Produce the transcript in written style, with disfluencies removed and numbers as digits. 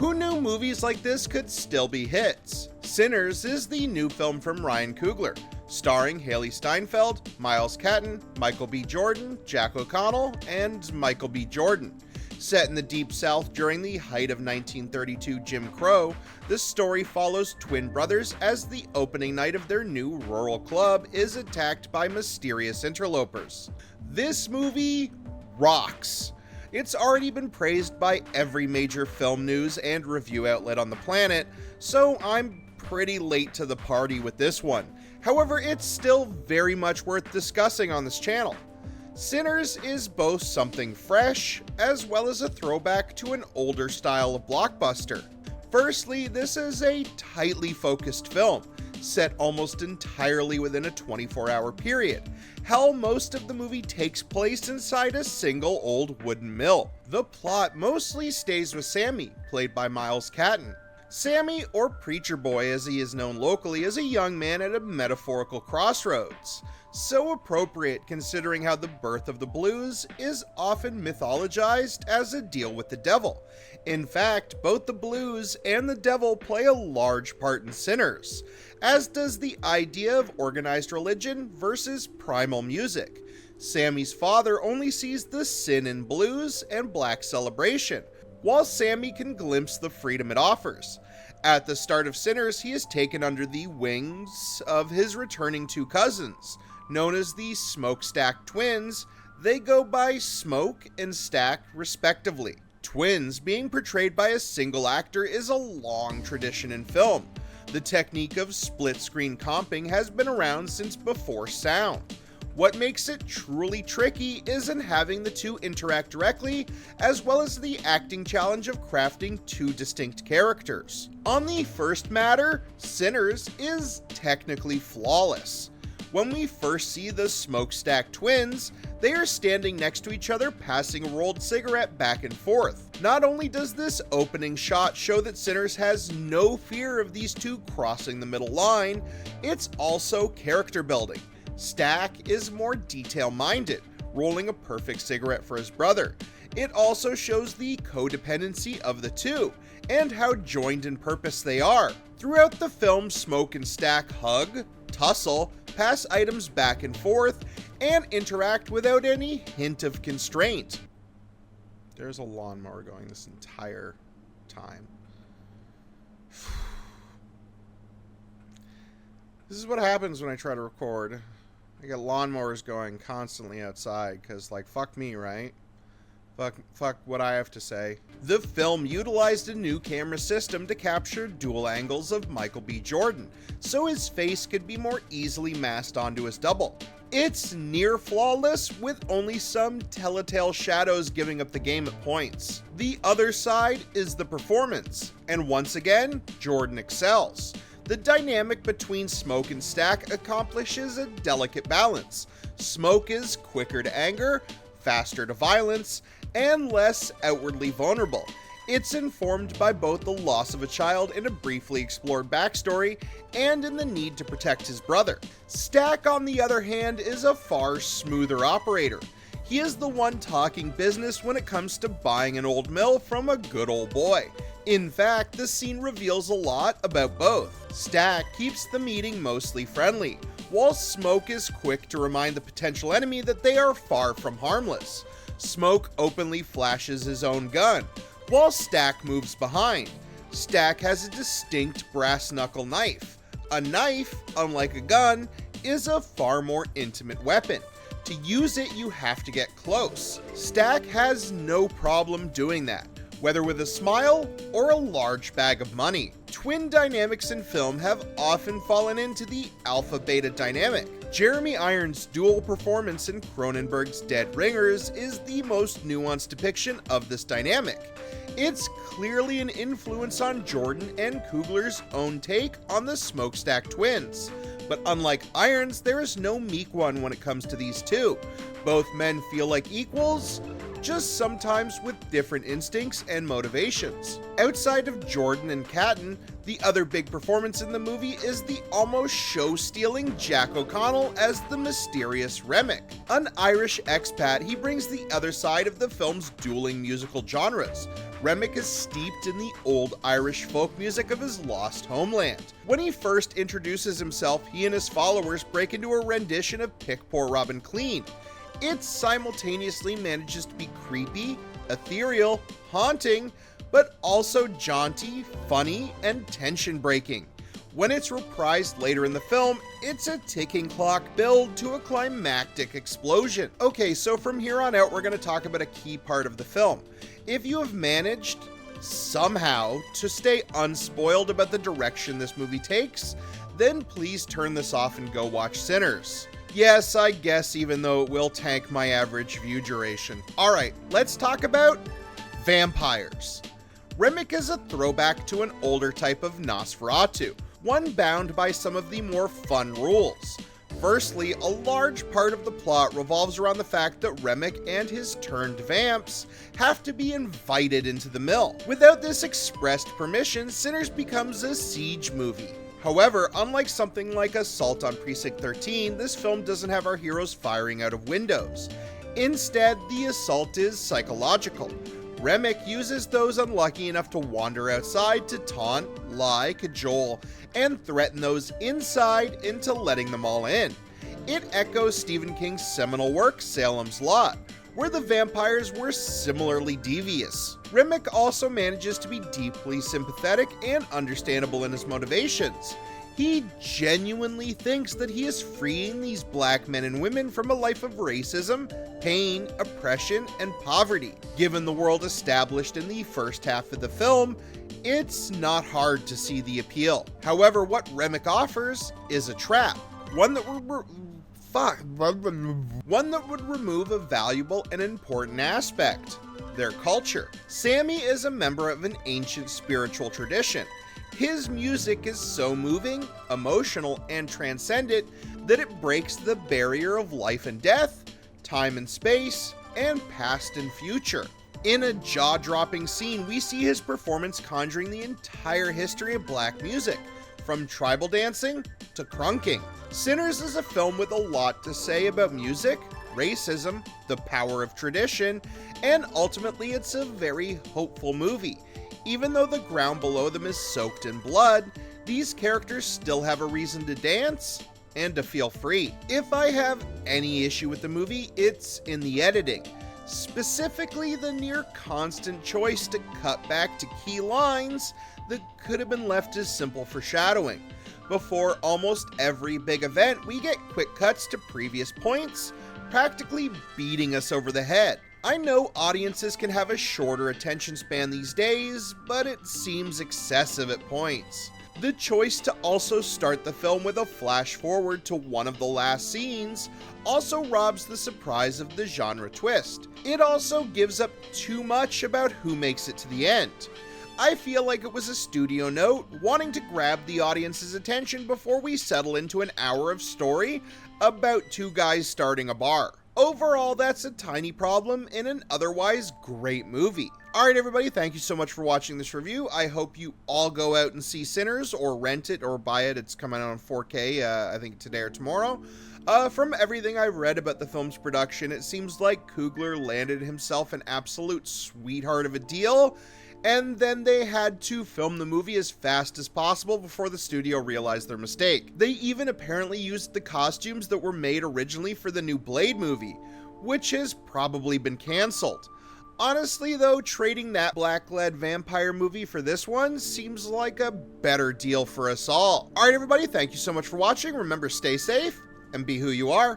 Who knew movies like this could still be hits? Sinners is the new film from Ryan Coogler, starring Haley Steinfeld, Miles Catton, Michael B. Jordan, Jack O'Connell, and Michael B. Jordan. Set in the Deep South during the height of 1932 Jim Crow, this story follows twin brothers as the opening night of their new rural club is attacked by mysterious interlopers. This movie rocks. It's already been praised by every major film news and review outlet on the planet, so I'm pretty late to the party with this one. However, it's still very much worth discussing on this channel. Sinners is both something fresh, as well as a throwback to an older style of blockbuster. Firstly, this is a tightly focused film, set almost entirely within a 24-hour period. Hell, most of the movie takes place inside a single old wooden mill. The plot mostly stays with Sammy, played by Miles Catton. Sammy, or Preacher Boy as he is known locally, is a young man at a metaphorical crossroads. So appropriate considering how the birth of the blues is often mythologized as a deal with the devil. In fact, both the blues and the devil play a large part in Sinners, as does the idea of organized religion versus primal music. Sammy's father only sees the sin in blues and black celebration, while Sammy can glimpse the freedom it offers. At the start of Sinners, he is taken under the wings of his returning two cousins, known as the Smokestack Twins. They go by Smoke and Stack respectively. Twins being portrayed by a single actor is a long tradition in film. The technique of split-screen comping has been around since before sound. What makes it truly tricky isn't having the two interact directly, as well as the acting challenge of crafting two distinct characters. On the first matter, Sinners is technically flawless. When we first see the Smokestack Twins, they are standing next to each other passing a rolled cigarette back and forth. Not only does this opening shot show that Sinners has no fear of these two crossing the middle line, it's also character building. Stack is more detail-minded, rolling a perfect cigarette for his brother. It also shows the codependency of the two, and how joined in purpose they are. Throughout the film, Smoke and Stack hug, tussle, pass items back and forth, and interact without any hint of constraint. There's a lawnmower going this entire time. This is what happens when I try to record. I get lawnmowers going constantly outside, because, like, fuck me, right? Fuck what I have to say. The film utilized a new camera system to capture dual angles of Michael B. Jordan, so his face could be more easily masked onto his double. It's near flawless, with only some telltale shadows giving up the game at points. The other side is the performance, and once again, Jordan excels. The dynamic between Smoke and Stack accomplishes a delicate balance. Smoke is quicker to anger, faster to violence, and less outwardly vulnerable. It's informed by both the loss of a child in a briefly explored backstory, and in the need to protect his brother. Stack, on the other hand, is a far smoother operator. He is the one talking business when it comes to buying an old mill from a good old boy. In fact, the scene reveals a lot about both. Stack keeps the meeting mostly friendly, while Smoke is quick to remind the potential enemy that they are far from harmless. Smoke openly flashes his own gun, while Stack moves behind. Stack has a distinct brass knuckle knife. A knife, unlike a gun, is a far more intimate weapon. To use it, you have to get close. Stack has no problem doing that, whether with a smile or a large bag of money. Twin dynamics in film have often fallen into the alpha-beta dynamic. Jeremy Irons' dual performance in Cronenberg's Dead Ringers is the most nuanced depiction of this dynamic. It's clearly an influence on Jordan and Coogler's own take on the Smokestack Twins. But unlike Irons, there is no meek one when it comes to these two. Both men feel like equals, just sometimes with different instincts and motivations. Outside of Jordan and Catton, the other big performance in the movie is the almost show-stealing Jack O'Connell as the mysterious Remick. An Irish expat, he brings the other side of the film's dueling musical genres. Remick is steeped in the old Irish folk music of his lost homeland. When he first introduces himself, he and his followers break into a rendition of Pick Poor Robin Clean. It simultaneously manages to be creepy, ethereal, haunting, but also jaunty, funny, and tension-breaking. When it's reprised later in the film, it's a ticking clock build to a climactic explosion. Okay, so from here on out, we're going to talk about a key part of the film. If you have managed, somehow, to stay unspoiled about the direction this movie takes, then please turn this off and go watch Sinners. Yes, I guess, even though it will tank my average view duration. Alright, let's talk about vampires. Remick is a throwback to an older type of Nosferatu, one bound by some of the more fun rules. Firstly, a large part of the plot revolves around the fact that Remick and his turned vamps have to be invited into the mill. Without this expressed permission, Sinners becomes a siege movie. However, unlike something like Assault on Precinct 13, this film doesn't have our heroes firing out of windows. Instead, the assault is psychological. Remick uses those unlucky enough to wander outside to taunt, lie, cajole, and threaten those inside into letting them all in. It echoes Stephen King's seminal work, Salem's Lot, where the vampires were similarly devious. Remick also manages to be deeply sympathetic and understandable in his motivations. He genuinely thinks that he is freeing these black men and women from a life of racism, pain, oppression, and poverty. Given the world established in the first half of the film, it's not hard to see the appeal. However, what Remick offers is a trap, one that would remove a valuable and important aspect: their culture. Sammy is a member of an ancient spiritual tradition. His music is so moving, emotional, and transcendent that it breaks the barrier of life and death, time and space, and past and future. In a jaw-dropping scene, we see his performance conjuring the entire history of black music, from tribal dancing to crunking. Sinners is a film with a lot to say about music, racism, the power of tradition, and ultimately it's a very hopeful movie. Even though the ground below them is soaked in blood, these characters still have a reason to dance and to feel free. If I have any issue with the movie, it's in the editing. Specifically, the near constant choice to cut back to key lines that could have been left as simple foreshadowing. Before almost every big event, we get quick cuts to previous points, practically beating us over the head. I know audiences can have a shorter attention span these days, but it seems excessive at points. The choice to also start the film with a flash forward to one of the last scenes also robs the surprise of the genre twist. It also gives up too much about who makes it to the end. I feel like it was a studio note, wanting to grab the audience's attention before we settle into an hour of story about two guys starting a bar. Overall, that's a tiny problem in an otherwise great movie. Alright everybody, thank you so much for watching this review. I hope you all go out and see Sinners, or rent it, or buy it. It's coming out on 4K, I think today or tomorrow. From everything I've read about the film's production, it seems like Coogler landed himself an absolute sweetheart of a deal, and then they had to film the movie as fast as possible before the studio realized their mistake. They even apparently used the costumes that were made originally for the new Blade movie, which has probably been cancelled. Honestly though, trading that black-led vampire movie for this one seems like a better deal for us all. Alright everybody, thank you so much for watching. Remember, stay safe and be who you are.